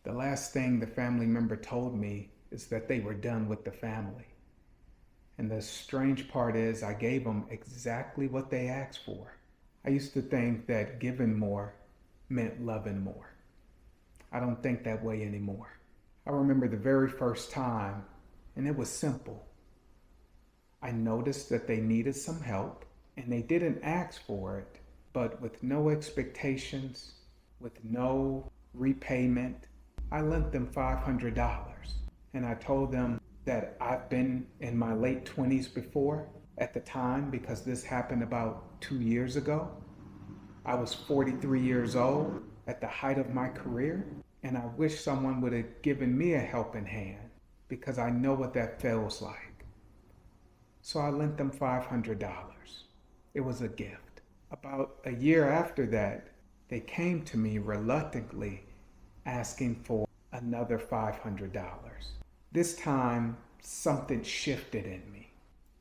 The last thing the family member told me is that they were done with the family. And the strange part is I gave them exactly what they asked for. I used to think that giving more meant loving more. I don't think that way anymore. I remember the very first time, and it was simple. I noticed that they needed some help, and they didn't ask for it, but with no expectations, with no repayment, I lent them $500. And I told them that I've been in my late 20s before at the time, because this happened about 2 years ago. I was 43 years old at the height of my career, and I wish someone would have given me a helping hand, because I know what that feels like. So I lent them $500. It was a gift. About a year after that, they came to me reluctantly asking for another $500. This time, something shifted in me.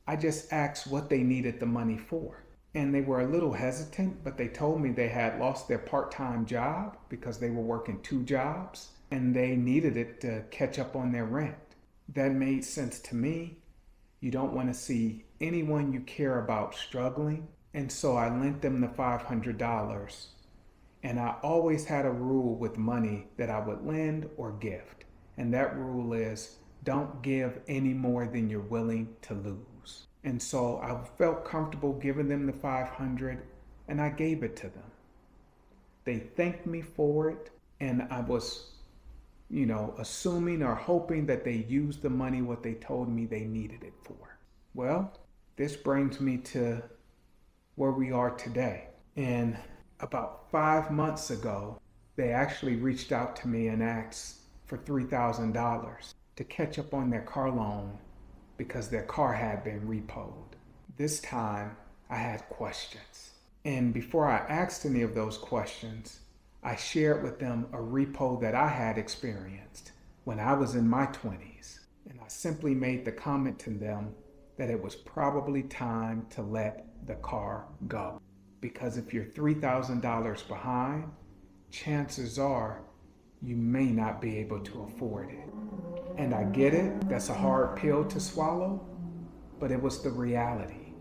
I just asked what they needed the money for. And they were a little hesitant, but they told me they had lost their part-time job because they were working 2 jobs and they needed it to catch up on their rent. That made sense to me. You don't want to see anyone you care about struggling. And so I lent them the $500. And I always had a rule with money that I would lend or gift. And that rule is don't give any more than you're willing to lose. And so I felt comfortable giving them the $500, and I gave it to them. They thanked me for it, and I was, assuming or hoping that they used the money what they told me they needed it for. Well, this brings me to where we are today. And about 5 months ago, they actually reached out to me and asked for $3,000 to catch up on their car loan because their car had been repoed. This time, I had questions. And before I asked any of those questions, I shared with them a repo that I had experienced when I was in my 20s. And I simply made the comment to them that it was probably time to let the car go. Because if you're $3,000 behind, chances are you may not be able to afford it. And I get it, that's a hard pill to swallow, but it was the reality.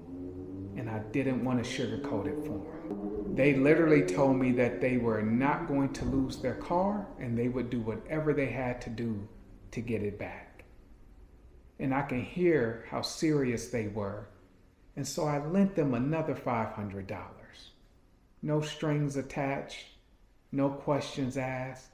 And I didn't want to sugarcoat it for them. They literally told me that they were not going to lose their car and they would do whatever they had to do to get it back. And I can hear how serious they were. And so I lent them another $500. No strings attached, no questions asked,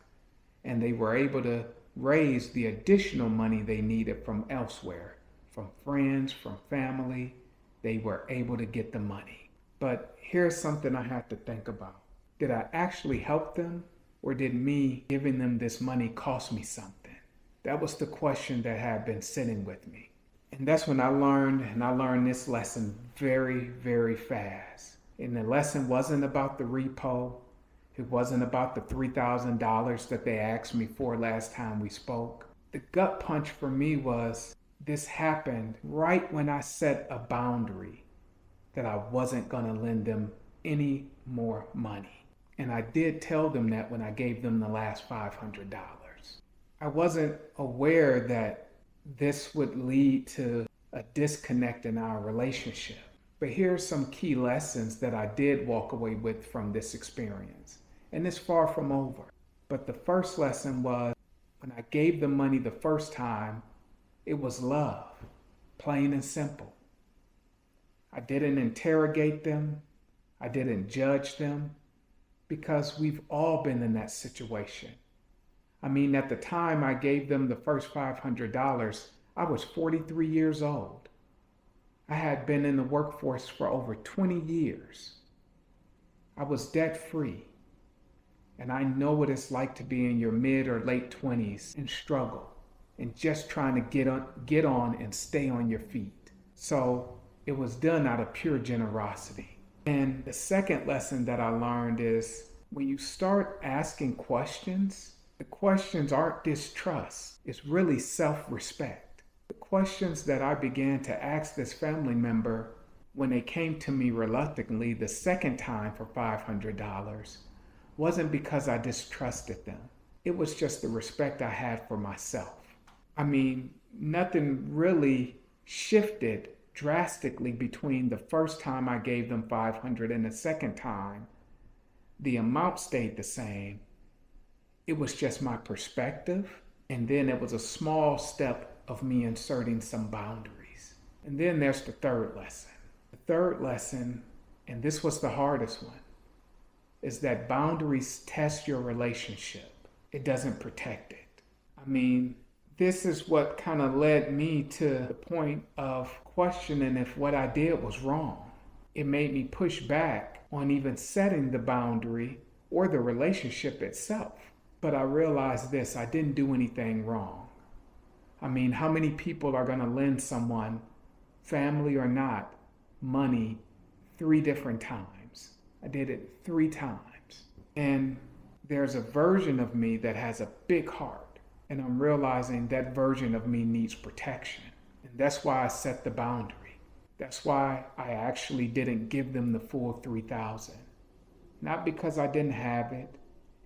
and they were able to raise the additional money they needed from elsewhere, from friends, from family. They were able to get the money. But here's something I had to think about. Did I actually help them, or did me giving them this money cost me something? That was the question that had been sitting with me. And that's when I learned this lesson very, very fast. And the lesson wasn't about the repo. It wasn't about the $3,000 that they asked me for last time we spoke. The gut punch for me was this happened right when I set a boundary that I wasn't going to lend them any more money. And I did tell them that when I gave them the last $500. I wasn't aware that this would lead to a disconnect in our relationship. But here's some key lessons that I did walk away with from this experience. And it's far from over. But the first lesson was when I gave them money the first time, it was love, plain and simple. I didn't interrogate them. I didn't judge them, because we've all been in that situation. I mean, at the time I gave them the first $500, I was 43 years old. I had been in the workforce for over 20 years. I was debt-free. And I know what it's like to be in your mid or late 20s and struggle and just trying to get on and stay on your feet. So it was done out of pure generosity. And the second lesson that I learned is when you start asking questions, the questions aren't distrust. It's really self-respect. The questions that I began to ask this family member when they came to me reluctantly the second time for $500 wasn't because I distrusted them. It was just the respect I had for myself. I mean, nothing really shifted drastically between the first time I gave them 500 and the second time. The amount stayed the same. It was just my perspective. And then it was a small step of me inserting some boundaries. And then there's the third lesson. The third lesson, and this was the hardest one, is that boundaries test your relationship. It doesn't protect it. I mean, this is what kind of led me to the point of questioning if what I did was wrong. It made me push back on even setting the boundary or the relationship itself. But I realized this, I didn't do anything wrong. I mean, how many people are going to lend someone, family or not, money 3 different times? I did it 3 times. And there's a version of me that has a big heart. And I'm realizing that version of me needs protection. And that's why I set the boundary. That's why I actually didn't give them the full 3,000. Not because I didn't have it,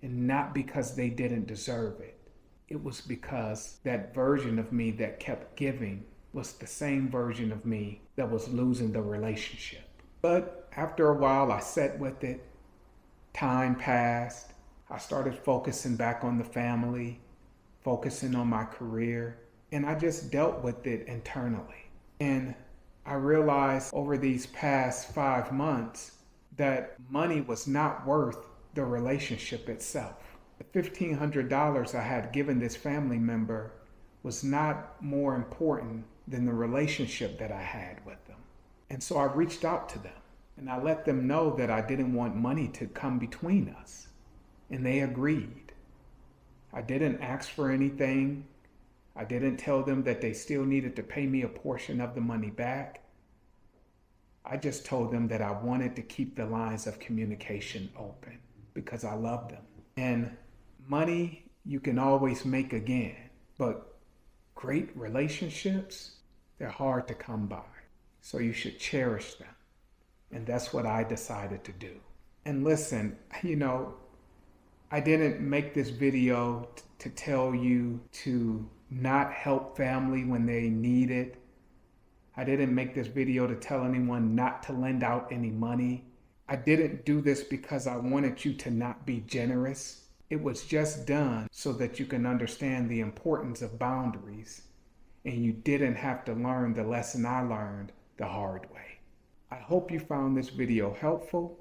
and not because they didn't deserve it. It was because that version of me that kept giving was the same version of me that was losing the relationship. But after a while, I sat with it. Time passed. I started focusing back on the family, focusing on my career, and I just dealt with it internally. And I realized over these past 5 months that money was not worth the relationship itself. The $1,500 I had given this family member was not more important than the relationship that I had with them. And so I reached out to them and I let them know that I didn't want money to come between us. And they agreed. I didn't ask for anything. I didn't tell them that they still needed to pay me a portion of the money back. I just told them that I wanted to keep the lines of communication open because I love them. And money you can always make again, but great relationships, they're hard to come by. So you should cherish them. And that's what I decided to do. And listen, I didn't make this video to tell you to not help family when they need it. I didn't make this video to tell anyone not to lend out any money. I didn't do this because I wanted you to not be generous. It was just done so that you can understand the importance of boundaries and you didn't have to learn the lesson I learned the hard way. I hope you found this video helpful,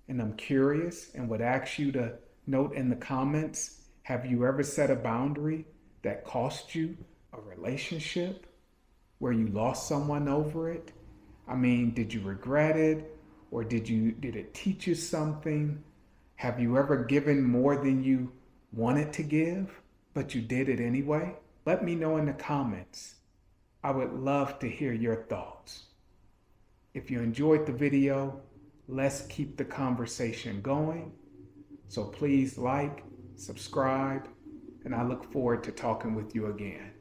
and I'm curious and would ask you to note in the comments, have you ever set a boundary that cost you a relationship where you lost someone over it? I mean, did you regret it? Or did it teach you something? Have you ever given more than you wanted to give, but you did it anyway? Let me know in the comments. I would love to hear your thoughts. If you enjoyed the video, let's keep the conversation going. So please like, subscribe, and I look forward to talking with you again.